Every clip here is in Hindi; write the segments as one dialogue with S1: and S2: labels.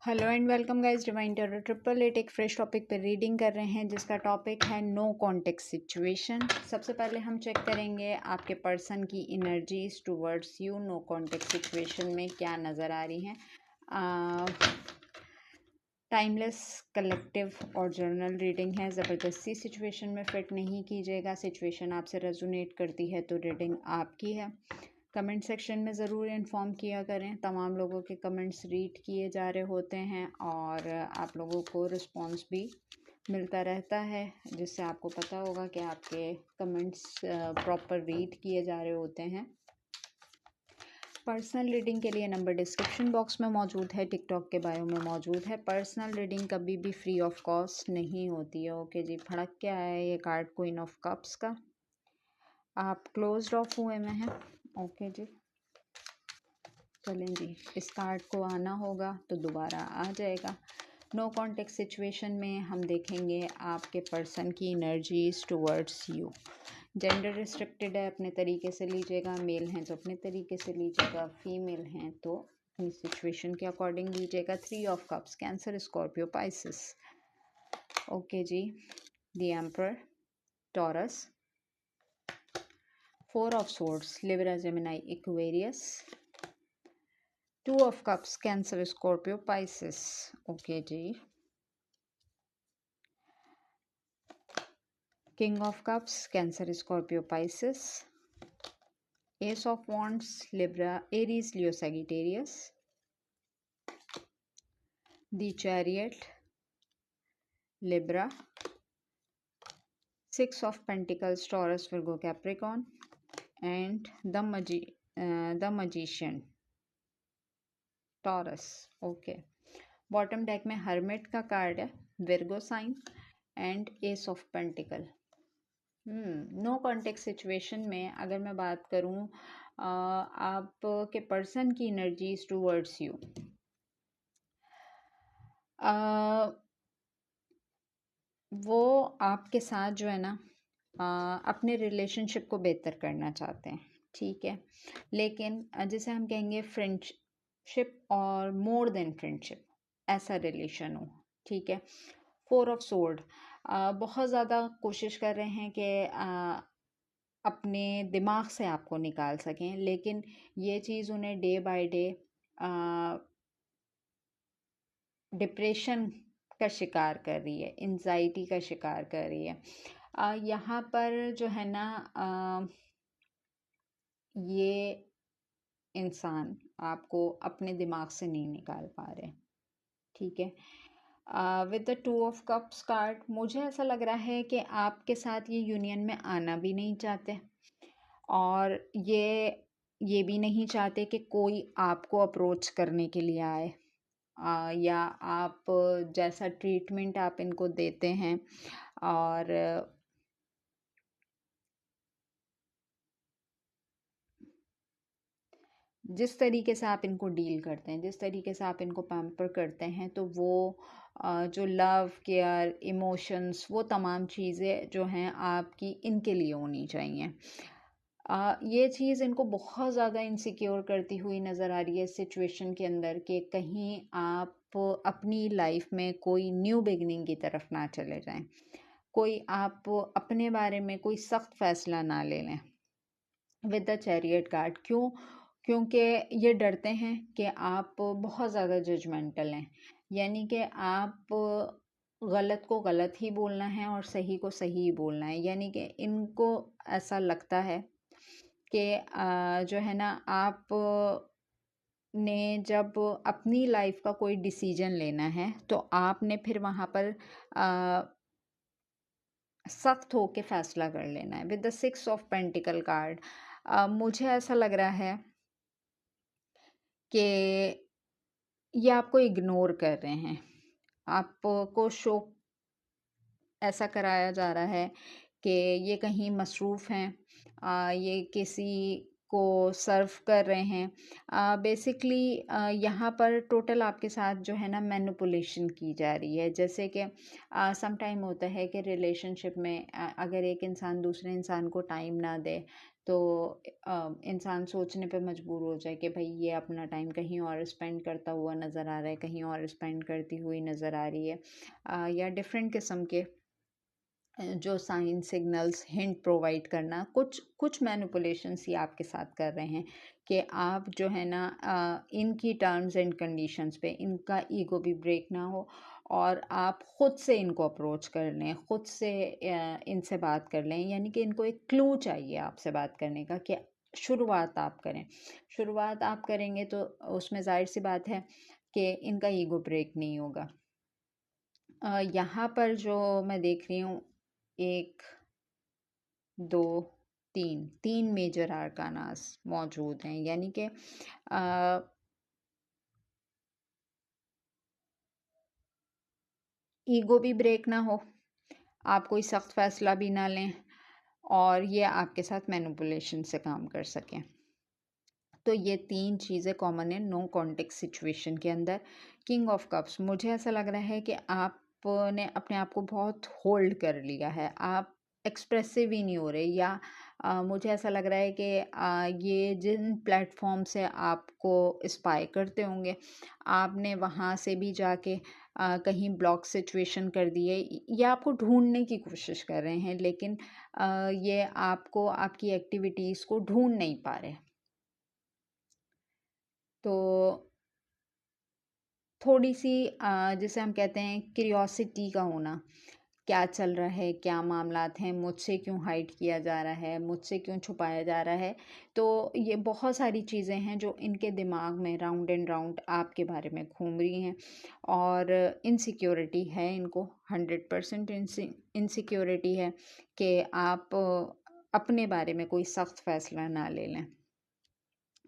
S1: Hello and welcome guys, reminder 888 एक फ्रेश टॉपिक पर रीडिंग कर रहे हैं जिसका टॉपिक है नो कॉन्टेक्स्ट सिचुएशन। सबसे पहले हम चेक करेंगे आपके पर्सन की energies towards you know context situation में क्या नज़र आ रही हैं। टाइमलेस कलेक्टिव और जर्नल रीडिंग है। ज़बरदस्ती सिचुएशन में फिट नहीं कीजिएगा। सिचुएशन आपसे रेजोनेट करती है तो रीडिंग आपकी है। कमेंट सेक्शन में ज़रूर इन्फॉर्म किया करें। तमाम लोगों के कमेंट्स रीड किए जा रहे होते हैं और आप लोगों को रिस्पांस भी मिलता रहता है, जिससे आपको पता होगा कि आपके कमेंट्स प्रॉपर रीड किए जा रहे होते हैं। पर्सनल रीडिंग के लिए नंबर डिस्क्रिप्शन बॉक्स में मौजूद है, टिकटॉक के बायो में मौजूद है। पर्सनल रीडिंग कभी भी फ्री ऑफ कॉस्ट नहीं होती है। ओके जी, फड़क क्या है ये कार्ड क्वीन ऑफ कप्स का। आप क्लोज्ड ऑफ हुए में हैं। ओके जी, चलें जी, इस कार्ड को आना होगा तो दोबारा आ जाएगा। नो कॉन्टेक्स्ट सिचुएशन में हम देखेंगे आपके पर्सन की energies towards you. Gender restricted है, अपने तरीके से लीजिएगा। मेल हैं तो अपने तरीके से लीजिएगा, फीमेल हैं तो अपनी सिचुएशन के अकॉर्डिंग लीजिएगा। 3 of cups, Cancer, Scorpio, Pisces. Okay जी, the emperor, Taurus, 4 of swords, Libra, Gemini, Aquarius, 2 of cups, Cancer, Scorpio, Pisces. Okay जी, king of cups, Cancer, Scorpio, Pisces, ace of wands, Libra, Aries, Leo, Sagittarius, the chariot, Libra, 6 of pentacles, Taurus, Virgo, Capricorn, and the magician, Taurus. Okay, bottom deck में हर्मिट का कार्ड है, Virgo sign and ace of pentacle. No context situation में अगर मैं बात करूं आपके पर्सन की एनर्जीज टूवर्ड्स यू, वो आपके साथ जो है ना अपने रिलेशनशिप को बेहतर करना चाहते हैं, ठीक है। लेकिन जैसे हम कहेंगे फ्रेंडशिप और मोर देन फ्रेंडशिप, ऐसा रिलेशन हो, ठीक है। 4 ऑफ सोर्ड, बहुत ज़्यादा कोशिश कर रहे हैं कि अपने दिमाग से आपको निकाल सकें, लेकिन ये चीज़ उन्हें डे बाय डे डिप्रेशन का शिकार कर रही है, एंजाइटी का शिकार कर रही है। यहाँ पर जो है ना ये इंसान आपको अपने दिमाग से नहीं निकाल पा रहे, ठीक है। With the 2 of cups card, मुझे ऐसा लग रहा है कि आपके साथ ये यूनियन में आना भी नहीं चाहते और ये भी नहीं चाहते कि कोई आपको अप्रोच करने के लिए आए, या आप जैसा ट्रीटमेंट आप इनको देते हैं और जिस तरीके से आप इनको डील करते हैं, जिस तरीके से आप इनको पैम्पर करते हैं, तो वो जो लव, केयर, इमोशंस, वो तमाम चीज़ें जो हैं आपकी इनके लिए होनी चाहिए। ये चीज़ इनको बहुत ज़्यादा इनसिक्योर करती हुई नज़र आ रही है सिचुएशन के अंदर कि कहीं आप अपनी लाइफ में कोई न्यू बिगनिंग की तरफ ना चले जाएं, कोई आप अपने बारे में कोई सख्त फैसला ना ले लें। विद द चैरियट कार्ड, क्योंकि ये डरते हैं कि आप बहुत ज़्यादा जजमेंटल हैं, यानी कि आप गलत को गलत ही बोलना है और सही को सही ही बोलना है। यानी कि इनको ऐसा लगता है कि जो है ना आप ने जब अपनी लाइफ का कोई डिसीजन लेना है तो आपने फिर वहाँ पर सख्त होके फैसला कर लेना है। With the 6 of pentacle card, मुझे ऐसा लग रहा है कि ये आपको इग्नोर कर रहे हैं। आपको शो ऐसा कराया जा रहा है कि ये कहीं मसरूफ़ हैं, ये किसी को सर्व कर रहे हैं। बेसिकली यहाँ पर टोटल आपके साथ जो है ना मैनिपुलेशन की जा रही है। जैसे कि सम टाइम होता है कि रिलेशनशिप में अगर एक इंसान दूसरे इंसान को टाइम ना दे तो इंसान सोचने पे मजबूर हो जाए कि भाई ये अपना टाइम कहीं और स्पेंड करता हुआ नज़र आ रहा है, कहीं और स्पेंड करती हुई नज़र आ रही है, या डिफरेंट किस्म के जो साइन सिग्नल्स हिंट प्रोवाइड करना, कुछ कुछ मैनिपुलेशंस ही आपके साथ कर रहे हैं कि आप जो है ना इनकी टर्म्स एंड कंडीशंस पे इनका ईगो भी ब्रेक ना हो और आप ख़ुद से इनको अप्रोच कर लें, ख़ुद से इनसे बात कर लें, यानी कि इनको एक क्लू चाहिए आपसे बात करने का कि शुरुआत आप करें। शुरुआत आप करेंगे तो उसमें ज़ाहिर सी बात है कि इनका ईगो ब्रेक नहीं होगा। यहाँ पर जो मैं देख रही हूँ 1, 2, 3 मेजर आर्कानास मौजूद हैं, यानी कि ईगो भी ब्रेक ना हो, आप कोई सख्त फैसला भी ना लें और ये आपके साथ मैनिपुलेशन से काम कर सकें। तो ये 3 चीज़ें कॉमन है नो कॉन्टेक्स्ट सिचुएशन के अंदर। किंग ऑफ कप्स, मुझे ऐसा लग रहा है कि आपने अपने आप को बहुत होल्ड कर लिया है, आप एक्सप्रेसिव ही नहीं हो रहे, या मुझे ऐसा लग रहा है कि ये जिन प्लेटफॉर्म से आपको स्पाई करते होंगे, आपने वहाँ से भी जाके कहीं ब्लॉक सिचुएशन कर दी है, या आपको ढूंढने की कोशिश कर रहे हैं, लेकिन ये आपको आपकी एक्टिविटीज़ को ढूंढ नहीं पा रहे। तो थोड़ी-सी जिसे हम कहते हैं क्यूरियोसिटी का होना, क्या चल रहा है, क्या मामलात हैं, मुझसे क्यों हाइड किया जा रहा है, मुझसे क्यों छुपाया जा रहा है। तो ये बहुत सारी चीज़ें हैं जो इनके दिमाग में राउंड एंड राउंड आपके बारे में घूम रही हैं और इनसिक्योरिटी है इनको, 100% इनसिक्योरिटी है कि आप अपने बारे में कोई सख्त फ़ैसला ना ले लें।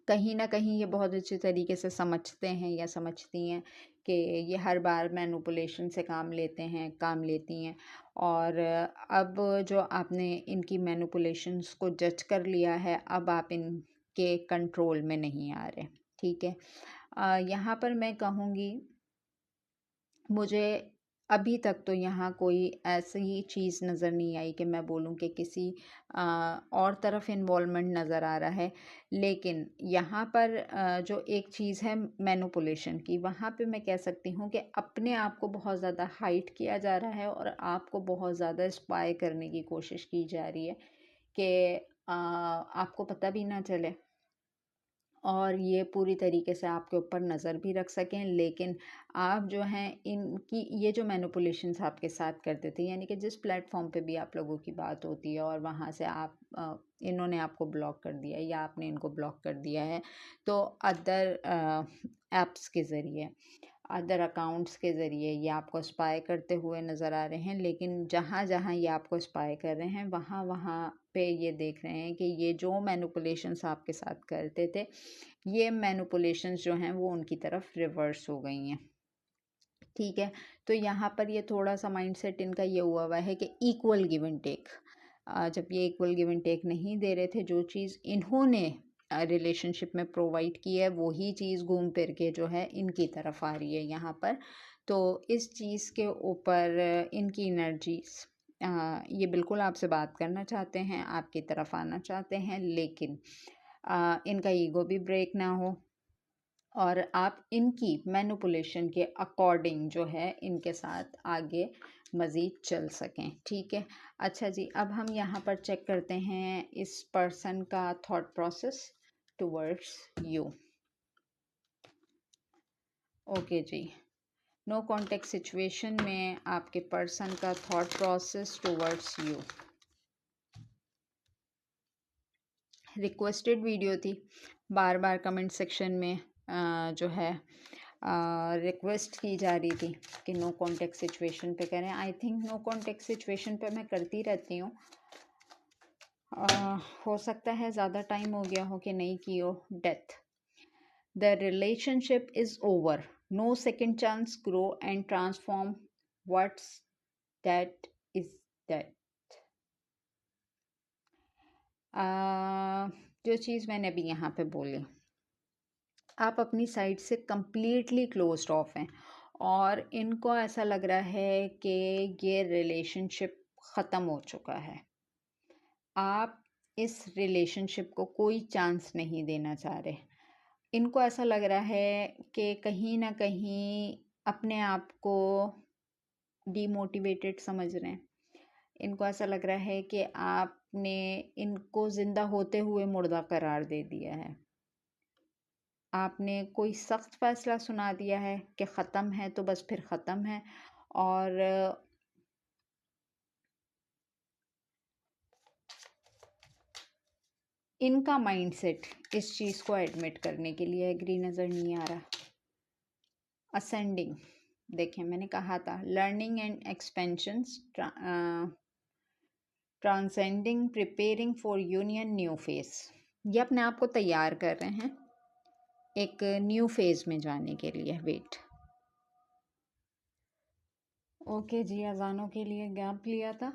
S1: कहीं न कहीं ये बहुत अच्छे तरीके से समझते हैं या समझती हैं कि ये हर बार मैनिपुलेशन से काम लेते हैं, काम लेती हैं, और अब जो आपने इनकी मैनिपुलेशंस को जज कर लिया है, अब आप इनके कंट्रोल में नहीं आ रहे, ठीक है? यहाँ पर मैं कहूँगी, मुझे अभी तक तो यहाँ कोई ऐसी चीज़ नज़र नहीं आई कि मैं बोलूँ कि किसी और तरफ इन्वॉल्वमेंट नज़र आ रहा है। लेकिन यहाँ पर जो एक चीज़ है मैनिपुलेशन की, वहाँ पे मैं कह सकती हूँ कि अपने आप को बहुत ज़्यादा हाइड किया जा रहा है और आपको बहुत ज़्यादा स्पाई करने की कोशिश की जा रही है कि आपको पता भी ना चले और ये पूरी तरीके से आपके ऊपर नज़र भी रख सकें। लेकिन आप जो हैं इनकी ये जो मैनिपुलेशंस आपके साथ करते थे, यानी कि जिस प्लेटफॉर्म पे भी आप लोगों की बात होती है और वहाँ से आप इन्होंने आपको ब्लॉक कर दिया है या आपने इनको ब्लॉक कर दिया है, तो अदर ऐप्स के ज़रिए, अदर अकाउंट्स के ज़रिए ये आपको स्पाई करते हुए नज़र आ रहे हैं। लेकिन जहाँ-जहाँ ये आपको स्पाई कर रहे हैं, वहाँ-वहाँ पे ये देख रहे हैं कि ये जो मैनिपुलेशंस आपके साथ करते थे, ये मैनिपुलेशंस जो हैं वो उनकी तरफ रिवर्स हो गई हैं, ठीक है? तो यहाँ पर ये थोड़ा-सा माइंडसेट इनका ये हुआ हुआ है कि इक्वल गिव एंड टेक। जब ये इक्वल गिव एंड टेक नहीं दे रहे थे, जो चीज़ इन्होंने रिलेशनशिप में प्रोवाइड की है, वही चीज़ घूम फिर के जो है इनकी तरफ आ रही है यहाँ पर। तो इस चीज़ के ऊपर इनकी एनर्जीज़ ये बिल्कुल आपसे बात करना चाहते हैं, आपकी तरफ आना चाहते हैं, लेकिन इनका ईगो भी ब्रेक ना हो और आप इनकी मैनिपुलेशन के अकॉर्डिंग जो है इनके साथ आगे मज़ीद चल सकें, ठीक है? अच्छा जी, अब हम यहाँ पर चेक करते हैं इस पर्सन का thought process towards you. Okay जी, नो कॉन्टेक्स्ट सिचुएशन में आपके पर्सन का thought process towards you. Requested video थी, बार बार कमेंट सेक्शन में जो है रिक्वेस्ट की जा रही थी कि नो कॉन्टेक्स्ट सिचुएशन पे करें। I think no context situation पे मैं करती रहती हूँ। हो सकता है ज़्यादा टाइम हो गया हो कि नहीं की हो। Death, the relationship is over, no second chance, grow and transform, what's that is that. जो चीज़ मैंने अभी यहाँ पे बोली, आप अपनी साइड से कंप्लीटली क्लोज्ड ऑफ हैं और इनको ऐसा लग रहा है कि ये रिलेशनशिप ख़त्म हो चुका है। आप इस रिलेशनशिप को कोई चांस नहीं देना चाह रहे। इनको ऐसा लग रहा है कि कहीं ना कहीं अपने आप को डीमोटिवेटेड समझ रहे हैं। इनको ऐसा लग रहा है कि आपने इनको जिंदा होते हुए मुर्दा करार दे दिया है। आपने कोई सख्त फैसला सुना दिया है कि ख़त्म है तो बस फिर ख़त्म है। और इनका माइंडसेट इस चीज़ को एडमिट करने के लिए एग्री नज़र नहीं आ रहा। असेंडिंग, देखें मैंने कहा था learning and expansions, transcending, preparing for union, new face. ये अपने आप को तैयार कर रहे हैं एक न्यू फेज में जाने के लिए। वेट, ओके जी, अजानों के लिए गैप लिया था।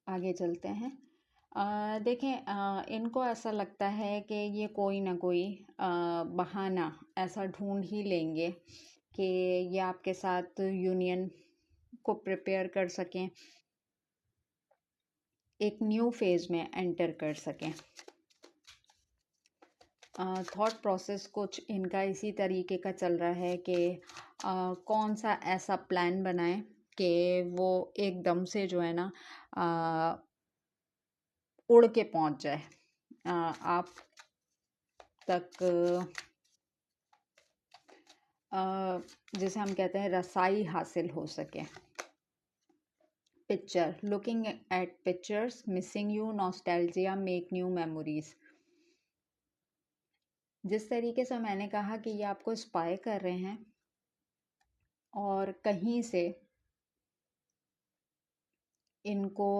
S1: आगे चलते हैं। देखें, इनको ऐसा लगता है कि ये कोई ना कोई बहाना ऐसा ढूंढ ही लेंगे कि ये आपके साथ यूनियन को प्रिपेयर कर सकें, एक न्यू फेज में एंटर कर सकें। थॉट प्रोसेस कुछ इनका इसी तरीके का चल रहा है कि कौन सा ऐसा प्लान बनाएं कि वो एकदम से जो है ना उड़ के पहुंच जाए आप तक, जिसे हम कहते हैं रसाई हासिल हो सके। Picture, looking at pictures, missing you, nostalgia, make new memories. जिस तरीके से मैंने कहा कि ये आपको स्पाई कर रहे हैं और कहीं से इनको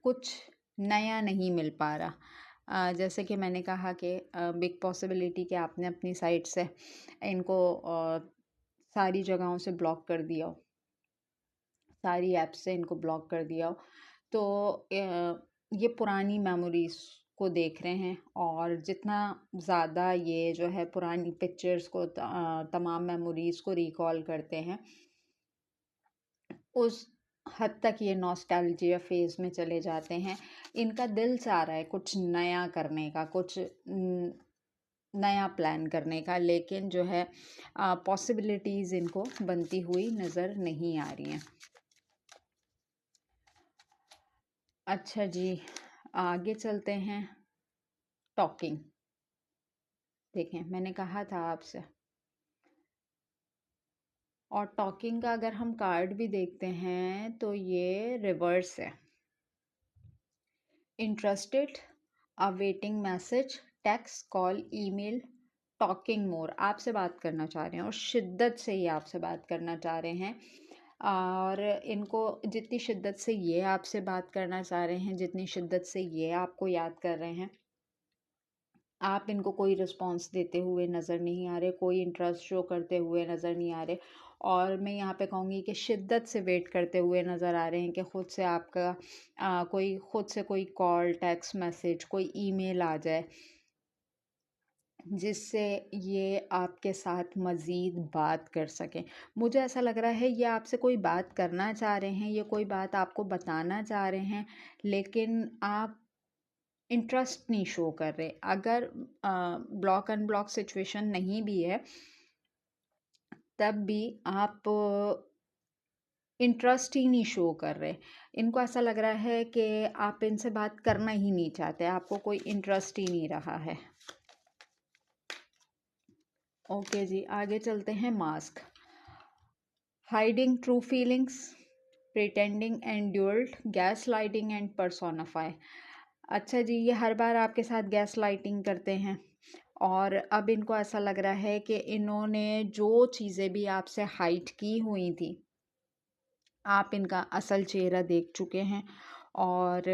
S1: कुछ नया नहीं मिल पा रहा। जैसे कि मैंने कहा कि बिग पॉसिबिलिटी कि आपने अपनी साइट से इनको सारी जगहों से ब्लॉक कर दिया हो, सारी ऐप्स से इनको ब्लॉक कर दिया हो, तो ये पुरानी मेमोरीज को देख रहे हैं। और जितना ज़्यादा ये जो है पुरानी पिक्चर्स को तमाम मेमोरीज को रिकॉल करते हैं, उस हद तक ये नॉस्टैल्जिया फेज में चले जाते हैं। इनका दिल चाह रहा है कुछ नया करने का, कुछ नया प्लान करने का, लेकिन जो है पॉसिबिलिटीज़ इनको बनती हुई नज़र नहीं आ रही हैं। अच्छा जी, आगे चलते हैं। टॉकिंग, देखें मैंने कहा था आपसे, और टॉकिंग का अगर हम कार्ड भी देखते हैं तो ये रिवर्स है। Interested, awaiting message, text, call, email, talking मोर। आपसे बात करना चाह रहे हैं और शिद्दत से ही आपसे बात करना चाह रहे हैं। और इनको जितनी शिद्दत से ये आपसे बात करना चाह रहे हैं, जितनी शिद्दत से ये आपको याद कर रहे हैं, आप इनको कोई रिस्पॉन्स देते हुए नज़र नहीं आ रहे, कोई इंटरेस्ट शो करते हुए नज़र नहीं आ रहे। और मैं यहाँ पे कहूँगी कि शिद्दत से वेट करते हुए नज़र आ रहे हैं कि ख़ुद से आपका कोई ख़ुद से कोई कॉल, टेक्स्ट मैसेज, कोई ईमेल आ जाए जिससे ये आपके साथ मज़ीद बात कर सकें। मुझे ऐसा लग रहा है ये आपसे कोई बात करना चाह रहे हैं, ये कोई बात आपको बताना चाह रहे हैं, लेकिन आप इंटरेस्ट नहीं शो कर रहे। अगर ब्लॉक अनब्लॉक सिचुएशन नहीं भी है, तब भी आप इंटरेस्ट ही नहीं शो कर रहे। इनको ऐसा लग रहा है कि आप इनसे बात करना ही नहीं चाहते, आपको कोई इंटरेस्ट ही नहीं रहा है। ओके जी, आगे चलते हैं। Mask, hiding true feelings, pretending endured, gaslighting and personify. अच्छा जी, ये हर बार आपके साथ गैस लाइटिंग करते हैं और अब इनको ऐसा लग रहा है कि इन्होंने जो चीज़ें भी आपसे हाइड की हुई थी, आप इनका असल चेहरा देख चुके हैं और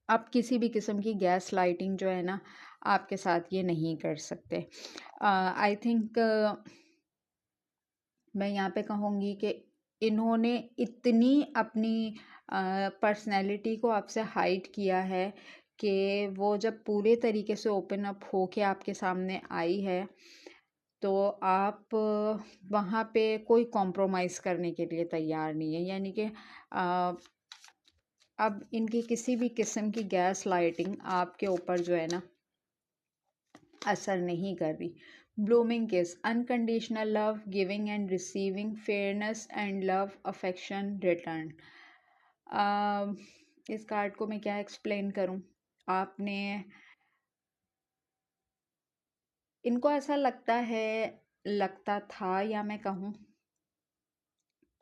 S1: अब किसी भी किस्म की गैस लाइटिंग जो है ना, आपके साथ ये नहीं कर सकते। आई थिंक मैं यहाँ पे कहूँगी कि इन्होंने इतनी अपनी पर्सनैलिटी को आपसे हाइड किया है कि वो जब पूरे तरीके से ओपन अप हो के आपके सामने आई है, तो आप वहाँ पे कोई कॉम्प्रोमाइज़ करने के लिए तैयार नहीं है। यानी कि अब इनकी किसी भी किस्म की गैस लाइटिंग आपके ऊपर जो है ना असर नहीं कर रही। ब्लूमिंग किस, unconditional love, giving and receiving, fairness and love, affection, return. इस कार्ड को मैं क्या एक्सप्लेन करूं? आपने इनको ऐसा लगता था, या मैं कहूं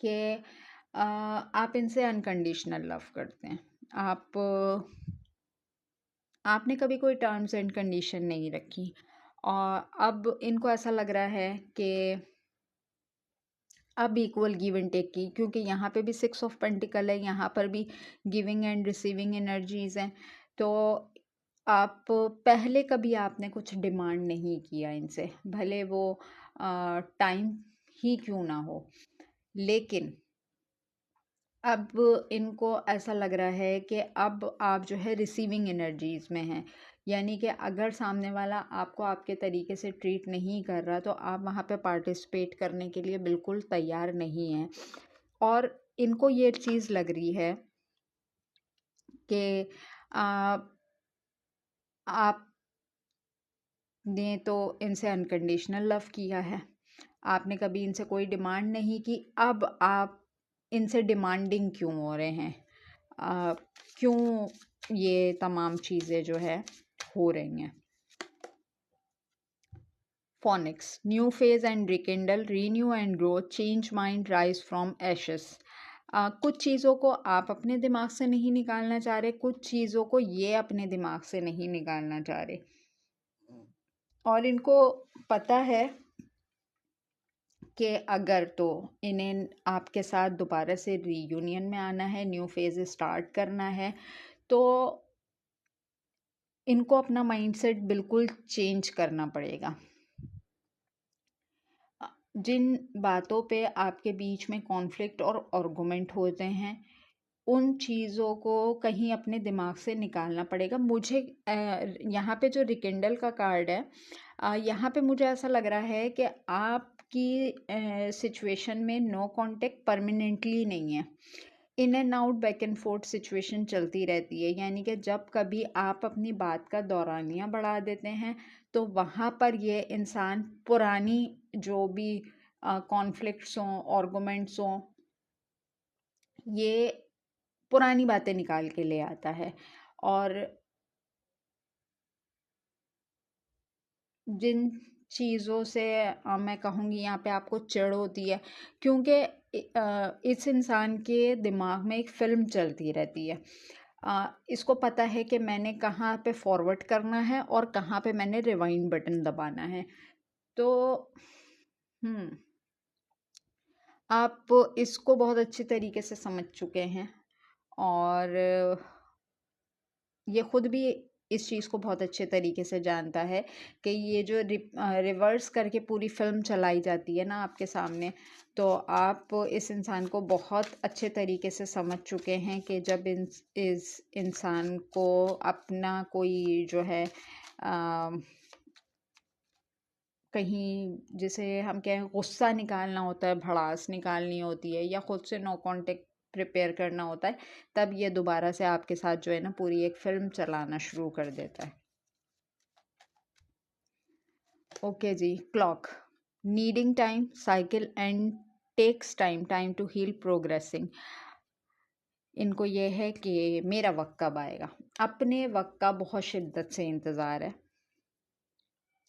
S1: कि आप इनसे अनकंडीशनल लव करते हैं। आपने कभी कोई टर्म्स एंड कंडीशन नहीं रखी, और अब इनको ऐसा लग रहा है कि अब इक्वल गिव एंड टेक की, क्योंकि यहाँ पे भी 6 ऑफ पेंटिकल है, यहाँ पर भी गिविंग एंड रिसीविंग एनर्जीज हैं। तो आप पहले कभी आपने कुछ डिमांड नहीं किया इनसे, भले वो टाइम ही क्यों ना हो, लेकिन अब इनको ऐसा लग रहा है कि अब आप जो है रिसीविंग एनर्जीज में हैं। यानी कि अगर सामने वाला आपको आपके तरीके से ट्रीट नहीं कर रहा, तो आप वहाँ पे पार्टिसिपेट करने के लिए बिल्कुल तैयार नहीं हैं। और इनको ये चीज़ लग रही है कि आपने तो इनसे अनकंडीशनल लव किया है, आपने कभी इनसे कोई डिमांड नहीं की, अब आप इनसे डिमांडिंग क्यों हो रहे हैं? क्यों ये तमाम चीज़ें जो है हो रही हैं? Phoenix, new phase and rekindle, renew and grow, change mind, rise from ashes. कुछ चीज़ों को आप अपने दिमाग से नहीं निकालना चाह रहे, कुछ चीज़ों को ये अपने दिमाग से नहीं निकालना चाह रहे, और इनको पता है कि अगर तो इन्हें आपके साथ दोबारा से रीयूनियन में आना है, न्यू फेज स्टार्ट करना है, तो इनको अपना माइंडसेट बिल्कुल चेंज करना पड़ेगा। जिन बातों पे आपके बीच में कॉन्फ्लिक्ट और आर्गुमेंट होते हैं, उन चीज़ों को कहीं अपने दिमाग से निकालना पड़ेगा। मुझे यहाँ पे जो रिकिंडल का कार्ड है, यहाँ पे मुझे ऐसा लग रहा है कि आपकी सिचुएशन में नो कांटेक्ट परमानेंटली नहीं है, in and out, back and fourth situation चलती रहती है। यानी कि जब कभी आप अपनी बात का दौरानिया बढ़ा देते हैं, तो वहाँ पर ये इंसान पुरानी जो भी कॉन्फ्लिक्ट्स हों, आर्गुमेंट्स हों, ये पुरानी बातें निकाल के ले आता है। और जिन चीज़ों से मैं कहूँगी यहाँ पे आपको चिढ़ होती है, क्योंकि इस इंसान के दिमाग में एक फ़िल्म चलती रहती है। इसको पता है कि मैंने कहाँ पे फॉरवर्ड करना है और कहाँ पे मैंने रिवाइंड बटन दबाना है। तो आप इसको बहुत अच्छे तरीके से समझ चुके हैं, और ये खुद भी इस चीज़ को बहुत अच्छे तरीके से जानता है कि ये जो रिवर्स करके पूरी फिल्म चलाई जाती है ना आपके सामने, तो आप इस इंसान को बहुत अच्छे तरीके से समझ चुके हैं कि जब इस इंसान को अपना कोई जो है कहीं, जिसे हम कहें गुस्सा निकालना होता है, भड़ास निकालनी होती है, या खुद से नो कांटेक्ट प्रिपेयर करना होता है, तब ये दोबारा से आपके साथ जो है ना पूरी एक फिल्म चलाना शुरू कर देता है। ओके जी, clock, needing time, cycle and takes time to heal, progressing. इनको ये है कि मेरा वक्त कब आएगा, अपने वक्त का बहुत शिद्दत से इंतज़ार है।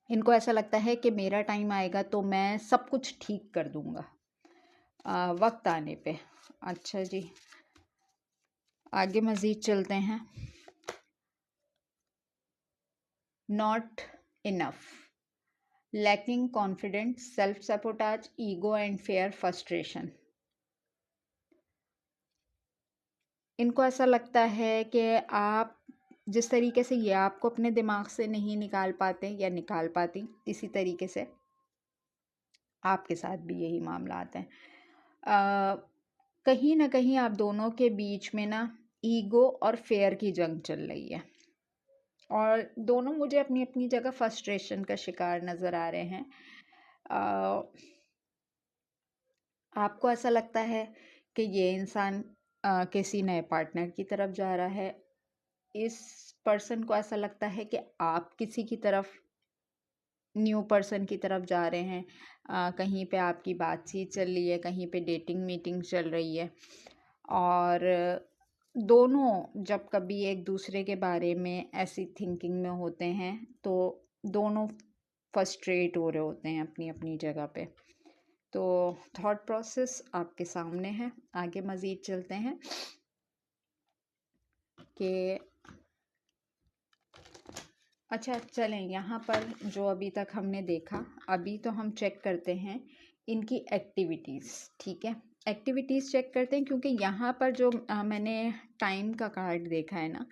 S1: इनको ऐसा लगता है कि मेरा टाइम आएगा तो मैं सब कुछ ठीक कर दूंगा वक्त आने पे। अच्छा जी, आगे मज़ीद चलते हैं। Not enough, lacking confidence, self sabotage, ego and fear, frustration. इनको ऐसा लगता है कि आप जिस तरीके से ये आपको अपने दिमाग से नहीं निकाल पाते या निकाल पाती, इसी तरीके से आपके साथ भी यही मामला आते हैं। कहीं ना कहीं आप दोनों के बीच में ना ईगो और फेयर की जंग चल रही है, और दोनों मुझे अपनी अपनी जगह फ्रस्ट्रेशन का शिकार नज़र आ रहे हैं। आपको ऐसा लगता है कि ये इंसान किसी नए पार्टनर की तरफ जा रहा है। इस पर्सन को ऐसा लगता है कि आप किसी की तरफ, न्यू पर्सन की तरफ जा रहे हैं। कहीं पे आपकी बातचीत चल रही है, कहीं पे डेटिंग मीटिंग चल रही है, और दोनों जब कभी एक दूसरे के बारे में ऐसी थिंकिंग में होते हैं तो दोनों फ्रस्ट्रेट हो रहे होते हैं अपनी अपनी जगह पे। तो थॉट प्रोसेस आपके सामने है। आगे मज़ीद चलते हैं कि अच्छा चलें, यहाँ पर जो अभी तक हमने देखा, अभी तो हम चेक करते हैं इनकी एक्टिविटीज़। ठीक है, एक्टिविटीज़ चेक करते हैं, क्योंकि यहाँ पर जो मैंने टाइम का कार्ड देखा है ना,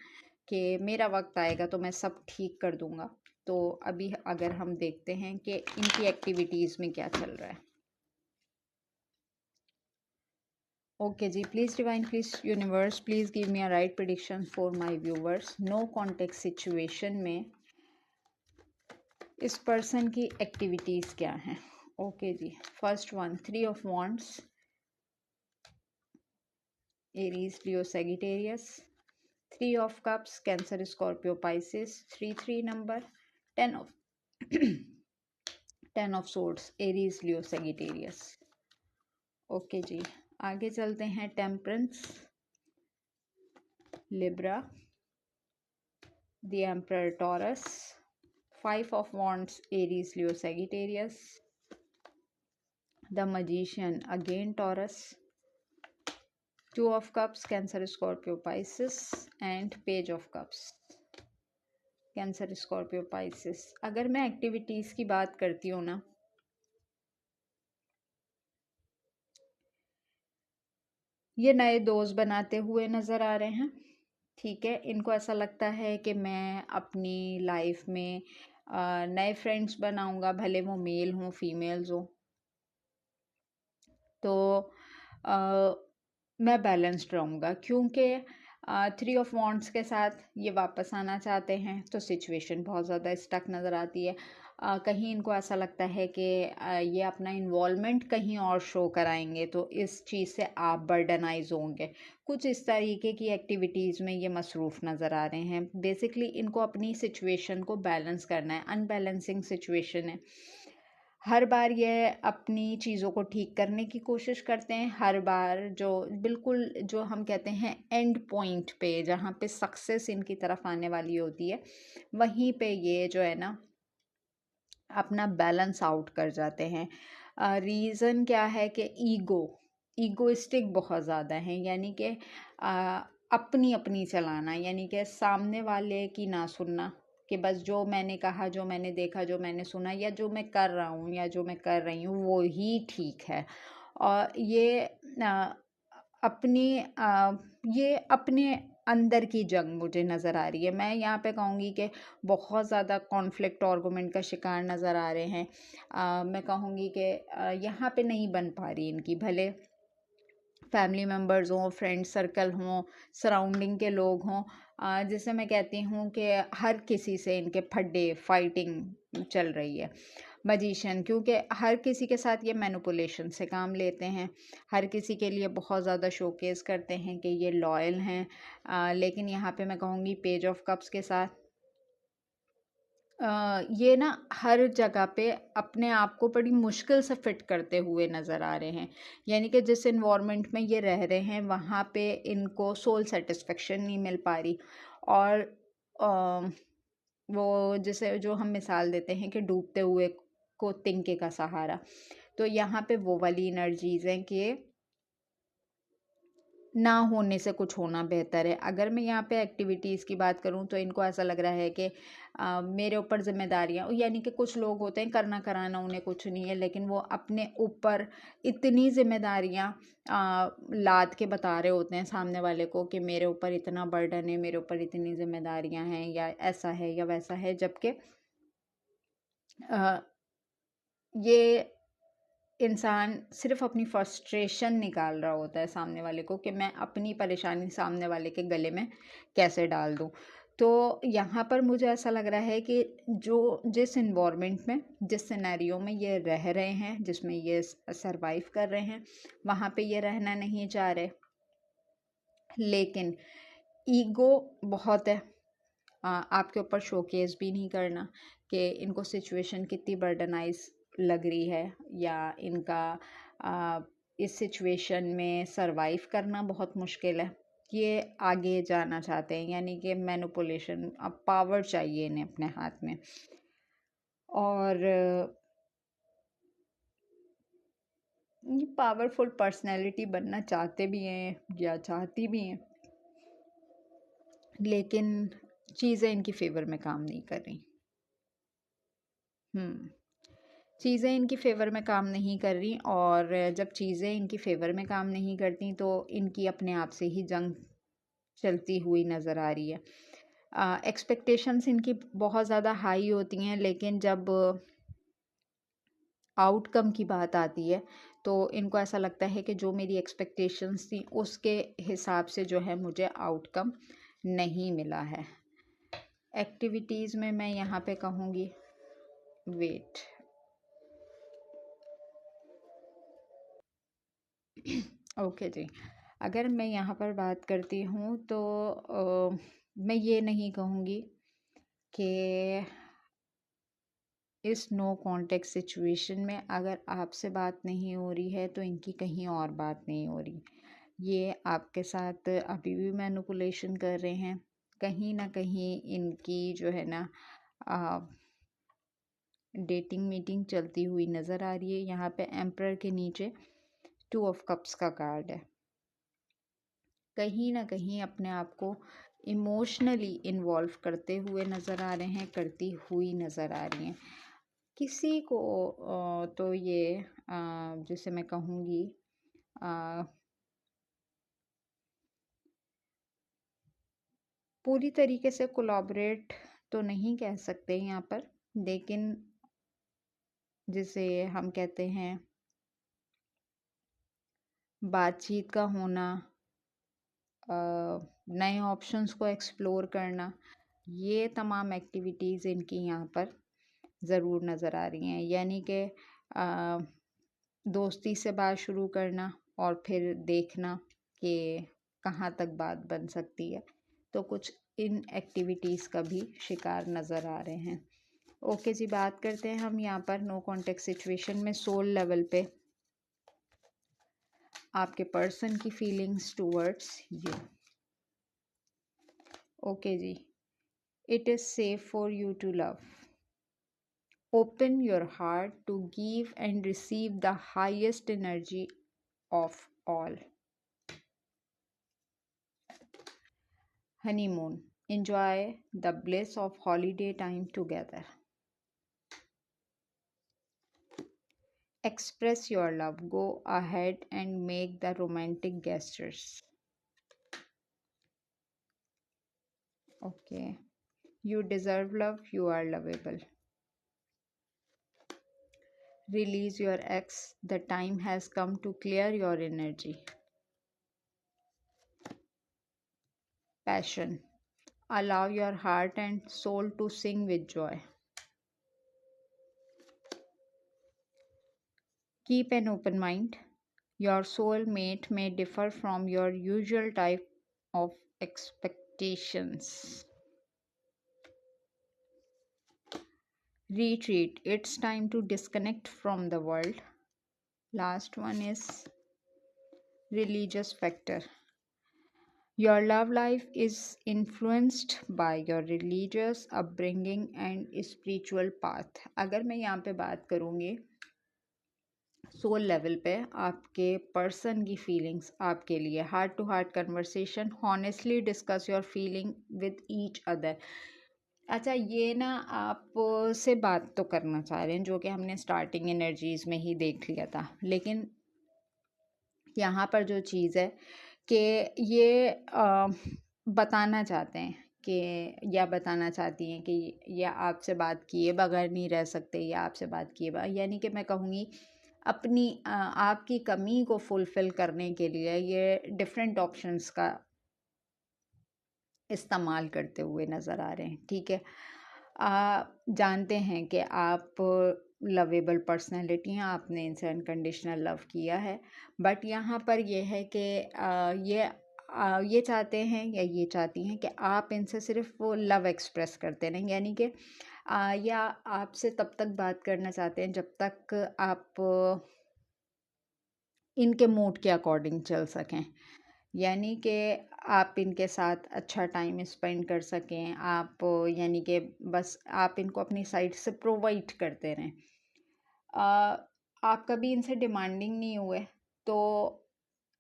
S1: कि मेरा वक्त आएगा तो मैं सब ठीक कर दूँगा। तो अभी अगर हम देखते हैं कि इनकी एक्टिविटीज़ में क्या चल रहा है। Okay ji, please divine, please universe, please give me a right prediction for my viewers. No contact situation में इस पर्सन की एक्टिविटीज़ क्या हैं। Okay ji, first one, 3 of wands, Aries, Leo, Sagittarius. 3 of cups, Cancer, Scorpio, Pisces. 3 number. 10 of 10 of swords, Aries, Leo, Sagittarius. Okay ji, आगे चलते हैं। Temperance, Libra, the emperor, Taurus. 5 of wands, Aries, Leo, Sagittarius. The magician, again taurus. 2 of cups, cancer, Scorpio, Pisces. And page of cups, Cancer, Scorpio, Pisces. अगर मैं एक्टिविटीज़ की बात करती हूँ ना, ये नए दोस्त बनाते हुए नज़र आ रहे हैं। ठीक है, इनको ऐसा लगता है कि मैं अपनी लाइफ में नए फ्रेंड्स बनाऊंगा, भले वो मेल हों फीमेल्स हों। तो मैं बैलेंस्ड रहूँगा, क्योंकि 3 ऑफ वॉन्ड्स के साथ ये वापस आना चाहते हैं, तो सिचुएशन बहुत ज़्यादा स्टक नज़र आती है। कहीं इनको ऐसा लगता है कि ये अपना इन्वॉल्वमेंट कहीं और शो कराएंगे, तो इस चीज़ से आप बर्डनाइज होंगे। कुछ इस तरीके की एक्टिविटीज़ में ये मसरूफ़ नज़र आ रहे हैं। बेसिकली इनको अपनी सिचुएशन को बैलेंस करना है, अनबैलेंसिंग सिचुएशन है। हर बार ये अपनी चीज़ों को ठीक करने की कोशिश करते हैं। हर बार जो बिल्कुल जो हम कहते हैं एंड पॉइंट पे, जहाँ पे सक्सेस इनकी तरफ आने वाली होती है, वहीं पे ये जो है ना अपना बैलेंस आउट कर जाते हैं। रीज़न क्या है कि ईगोइस्टिक बहुत ज़्यादा हैं, यानी कि अपनी अपनी चलाना, यानी कि सामने वाले की ना सुनना, कि बस जो मैंने कहा, जो मैंने देखा, जो मैंने सुना, या जो मैं कर रहा हूँ या जो मैं कर रही हूँ वो ही ठीक है। और ये अपने अंदर की जंग मुझे नज़र आ रही है। मैं यहाँ पे कहूँगी कि बहुत ज़्यादा कॉन्फ्लिक्ट आर्गुमेंट का शिकार नज़र आ रहे हैं। मैं कहूँगी कि यहाँ पे नहीं बन पा रही इनकी, भले फैमिली मेम्बर्स हों, फ्रेंड सर्कल हों, सराउंडिंग के लोग हों, जिसे मैं कहती हूँ कि हर किसी से इनके फड्डे, फाइटिंग चल रही है। मजिशियन, क्योंकि हर किसी के साथ ये मैनिपुलेशन से काम लेते हैं, हर किसी के लिए बहुत ज़्यादा शोकेस करते हैं कि ये लॉयल हैं। लेकिन यहाँ पे मैं कहूँगी पेज ऑफ कप्स के साथ ये ना हर जगह पे अपने आप को बड़ी मुश्किल से फिट करते हुए नज़र आ रहे हैं। यानी कि जिस इन्वायरमेंट में ये रह रहे हैं वहाँ पे इनको सोल सेटिस्फेक्शन नहीं मिल पा रही। और वो जैसे जो हम मिसाल देते हैं कि डूबते हुए को तिनके का सहारा, तो यहाँ पे वो वाली एनर्जीज़ हैं कि ना होने से कुछ होना बेहतर है। अगर मैं यहाँ पे एक्टिविटीज़ की बात करूँ तो इनको ऐसा लग रहा है कि मेरे ऊपर ज़िम्मेदारियाँ, यानी कि कुछ लोग होते हैं करना कराना उन्हें कुछ नहीं है, लेकिन वो अपने ऊपर इतनी ज़िम्मेदारियाँ लाद के बता रहे होते हैं सामने वाले को कि मेरे ऊपर इतना बर्डन है, मेरे ऊपर इतनी ज़िम्मेदारियाँ हैं, या ऐसा है या वैसा है। जबकि ये इंसान सिर्फ अपनी फ्रस्ट्रेशन निकाल रहा होता है सामने वाले को, कि मैं अपनी परेशानी सामने वाले के गले में कैसे डाल दूं। तो यहाँ पर मुझे ऐसा लग रहा है कि जिस इन्वायरमेंट में, जिस सिनेरियो में ये रह रहे हैं, जिसमें ये सरवाइव कर रहे हैं, वहाँ पे ये रहना नहीं चाह रहे। लेकिन ईगो बहुत है। आपके ऊपर शोकेस भी नहीं करना कि इनको सिचुएशन कितनी बर्डनाइज लग रही है, या इनका इस सिचुएशन में सरवाइव करना बहुत मुश्किल है। ये आगे जाना चाहते हैं, यानी कि मैनिपुलेशन, अब पावर चाहिए इन्हें अपने हाथ में, और ये पावरफुल पर्सनैलिटी बनना चाहते भी हैं या चाहती भी हैं, लेकिन चीज़ें इनकी फेवर में काम नहीं कर रही। चीज़ें इनकी फेवर में काम नहीं कर रही, और जब चीज़ें इनकी फेवर में काम नहीं करती तो इनकी अपने आप से ही जंग चलती हुई नज़र आ रही है। एक्सपेक्टेशंस इनकी बहुत ज़्यादा हाई होती हैं, लेकिन जब आउटकम की बात आती है तो इनको ऐसा लगता है कि जो मेरी एक्सपेक्टेशंस थी उसके हिसाब से जो है मुझे आउटकम नहीं मिला है। एक्टिविटीज़ में मैं यहाँ पे कहूँगी, वेट, ओके जी, अगर मैं यहाँ पर बात करती हूँ तो मैं ये नहीं कहूँगी कि इस नो कॉन्टेक्ट सिचुएशन में अगर आपसे बात नहीं हो रही है तो इनकी कहीं और बात नहीं हो रही। ये आपके साथ अभी भी मैनिपुलेशन कर रहे हैं। कहीं ना कहीं इनकी जो है ना डेटिंग मीटिंग चलती हुई नज़र आ रही है। यहाँ पे एम्परर के नीचे 2 ऑफ कप्स का कार्ड है। कहीं ना कहीं अपने आप को इमोशनली इन्वॉल्व करते हुए नज़र आ रहे हैं, करती हुई नज़र आ रही हैं। किसी को तो ये जैसे मैं कहूँगी पूरी तरीके से कोलैबोरेट तो नहीं कह सकते यहाँ पर, लेकिन जिसे हम कहते हैं बातचीत का होना, नए ऑप्शंस को एक्सप्लोर करना, ये तमाम एक्टिविटीज़ इनकी यहाँ पर ज़रूर नज़र आ रही हैं। यानी कि दोस्ती से बात शुरू करना और फिर देखना कि कहाँ तक बात बन सकती है, तो कुछ इन एक्टिविटीज़ का भी शिकार नज़र आ रहे हैं। ओके जी, बात करते हैं हम यहाँ पर नो कॉन्टेक्ट सिचुएशन में सोल लेवल पे आपके पर्सन की फीलिंग्स टूवर्ड्स यू। ओके जी, it is safe for you to love. Open your heart to give and receive the highest energy of all. Honeymoon. Enjoy the bliss of holiday time together. Express your love. Go ahead and make the romantic gestures. Okay. You deserve love. You are lovable. Release your ex. The time has come to clear your energy. Passion. Allow your heart and soul to sing with joy. Keep an open mind. Your soulmate may differ from your usual type of expectations. Retreat. It's time to disconnect from the world. Last one is religious factor. Your love life is influenced by your religious upbringing and spiritual path. अगर मैं यहाँ पे बात करूँगी सोल लेवल पे आपके पर्सन की फीलिंग्स आपके लिए, heart to heart conversation, honestly discuss your feeling with each other. अच्छा, ये ना आप से बात तो करना चाह रहे हैं, जो कि हमने स्टार्टिंग एनर्जीज में ही देख लिया था, लेकिन यहाँ पर जो चीज़ है कि ये बताना चाहते हैं कि, या बताना चाहती हैं कि या आपसे बात किए बगैर नहीं रह सकते, या आपसे बात किए यानी कि मैं कहूँगी अपनी आपकी कमी को फुलफ़िल करने के लिए ये डिफरेंट ऑप्शंस का इस्तेमाल करते हुए नज़र आ रहे हैं। ठीक है, जानते हैं कि आप लवेबल पर्सनैलिटी हैं, आपने इनसे अनकंडीशनल लव किया है, बट यहाँ पर यह है कि ये ये चाहते हैं या ये चाहती हैं कि आप इनसे सिर्फ वो लव एक्सप्रेस करते रहें, यानी कि या आपसे तब तक बात करना चाहते हैं जब तक आप इनके मूड के अकॉर्डिंग चल सकें, यानी कि आप इनके साथ अच्छा टाइम स्पेंड कर सकें, आप यानी कि बस आप इनको अपनी साइड से प्रोवाइड करते रहें। आप कभी इनसे डिमांडिंग नहीं हुए, तो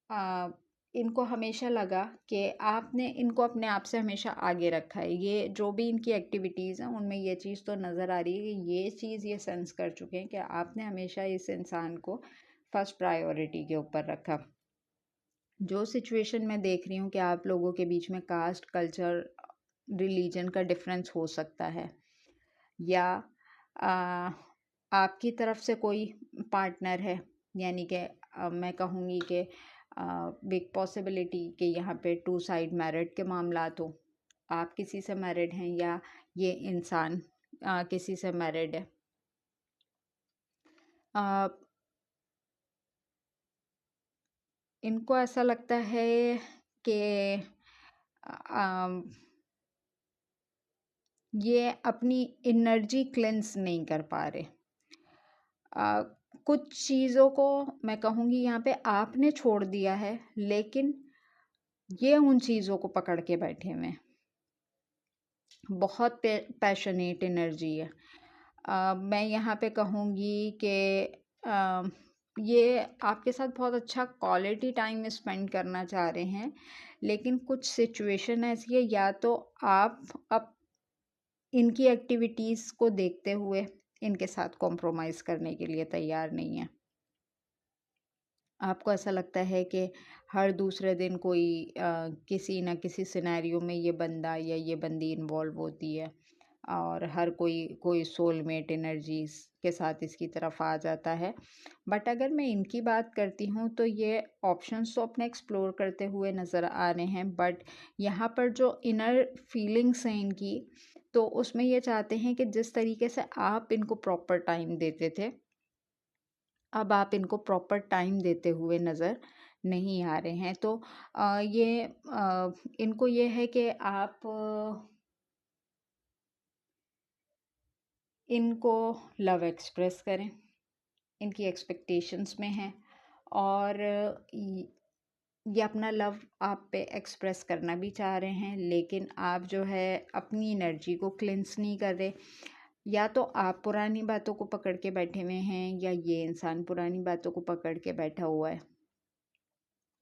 S1: आ, इनको हमेशा लगा कि आपने इनको अपने आप से हमेशा आगे रखा है। ये जो भी इनकी एक्टिविटीज़ हैं उनमें ये चीज़ तो नज़र आ रही है कि ये चीज़ ये सेंस कर चुके हैं कि आपने हमेशा इस इंसान को फर्स्ट प्रायोरिटी के ऊपर रखा। जो सिचुएशन मैं देख रही हूँ कि आप लोगों के बीच में कास्ट, कल्चर, रिलीजन का डिफरेंस हो सकता है, या आ, आपकी तरफ से कोई पार्टनर है, यानी कि मैं कहूँगी कि बिग पॉसिबिलिटी कि यहाँ पे टू साइड मैरिड के मामलात हो। आप किसी से मैरिड हैं या ये इंसान किसी से मैरिड है। आ, इनको ऐसा लगता है कि ये अपनी एनर्जी क्लेंस नहीं कर पा रहे। कुछ चीज़ों को मैं कहूँगी यहाँ पे आपने छोड़ दिया है, लेकिन ये उन चीज़ों को पकड़ के बैठे हुए हैं। बहुत पैशनेट एनर्जी है। मैं यहाँ पे कहूँगी कि ये आपके साथ बहुत अच्छा क्वालिटी टाइम स्पेंड करना चाह रहे हैं, लेकिन कुछ सिचुएशन ऐसी है, या तो आप अब इनकी एक्टिविटीज़ को देखते हुए इनके साथ कॉम्प्रोमाइज़ करने के लिए तैयार नहीं है। आपको ऐसा लगता है कि हर दूसरे दिन कोई किसी न किसी सिनेरियो में ये बंदा या ये बंदी इन्वॉल्व होती है, और हर कोई सोलमेट एनर्जीज के साथ इसकी तरफ आ जाता है। बट अगर मैं इनकी बात करती हूँ तो ये ऑप्शंस तो अपने एक्सप्लोर करते हुए नज़र आ रहे हैं, बट यहाँ पर जो इनर फीलिंग्स हैं इनकी, तो उसमें ये चाहते हैं कि जिस तरीके से आप इनको प्रॉपर टाइम देते थे, अब आप इनको प्रॉपर टाइम देते हुए नज़र नहीं आ रहे हैं। तो इनको ये है कि आप इनको लव एक्सप्रेस करें, इनकी एक्सपेक्टेशंस में हैं, और ये अपना लव आप पे एक्सप्रेस करना भी चाह रहे हैं, लेकिन आप जो है अपनी एनर्जी को क्लेंस नहीं कर रहे। या तो आप पुरानी बातों को पकड़ के बैठे हुए हैं, या ये इंसान पुरानी बातों को पकड़ के बैठा हुआ है।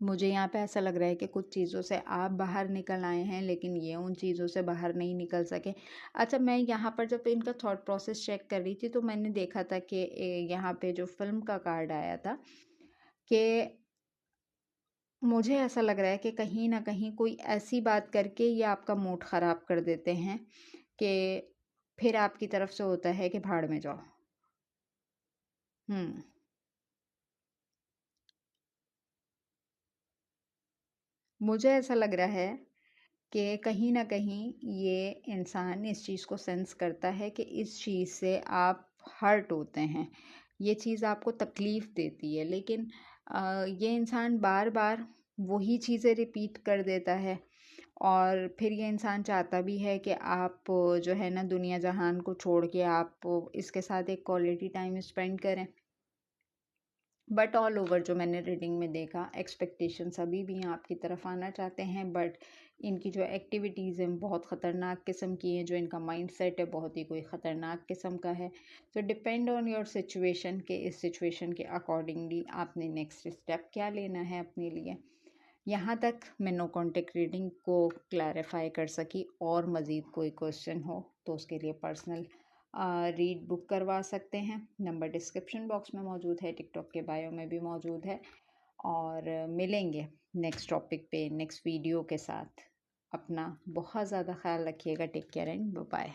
S1: मुझे यहाँ पे ऐसा लग रहा है कि कुछ चीज़ों से आप बाहर निकल आए हैं, लेकिन ये उन चीज़ों से बाहर नहीं निकल सके। अच्छा, मैं यहाँ पर जब इनका थॉट प्रोसेस चेक कर रही थी, तो मैंने देखा था कि यहाँ पे जो फिल्म का कार्ड आया था, कि मुझे ऐसा लग रहा है कि कहीं ना कहीं कोई ऐसी बात करके ये आपका मूड ख़राब कर देते हैं कि फिर आपकी तरफ से होता है कि भाड़ में जाओ। हम्म मुझे ऐसा लग रहा है कि कहीं न कहीं ये इंसान इस चीज़ को सेंस करता है कि इस चीज़ से आप हर्ट होते हैं, ये चीज़ आपको तकलीफ़ देती है, लेकिन ये इंसान बार-बार वही चीज़ें रिपीट कर देता है, और फिर ये इंसान चाहता भी है कि आप जो है ना दुनिया जहान को छोड़ के आप इसके साथ एक क्वालिटी टाइम स्पेंड करें। बट ऑल ओवर जो मैंने रीडिंग में देखा, एक्सपेक्टेशंस अभी भी आपकी तरफ आना चाहते हैं, बट इनकी जो एक्टिविटीज़ हैं बहुत ख़तरनाक किस्म की हैं, जो इनका माइंडसेट है बहुत ही कोई ख़तरनाक किस्म का है। तो डिपेंड ऑन योर सिचुएशन, के इस सिचुएशन के अकॉर्डिंगली आपने नेक्स्ट स्टेप क्या लेना है अपने लिए। यहाँ तक मैं नो कॉन्टेक्ट रीडिंग को क्लैरिफाई कर सकी, और मज़ीद कोई क्वेश्चन हो तो उसके लिए पर्सनल रीड बुक करवा सकते हैं। नंबर डिस्क्रिप्शन बॉक्स में मौजूद है, टिकटॉक के बायो में भी मौजूद है, और मिलेंगे नेक्स्ट टॉपिक पे नेक्स्ट वीडियो के साथ। अपना बहुत ज़्यादा ख्याल रखिएगा। Take care and bye bye.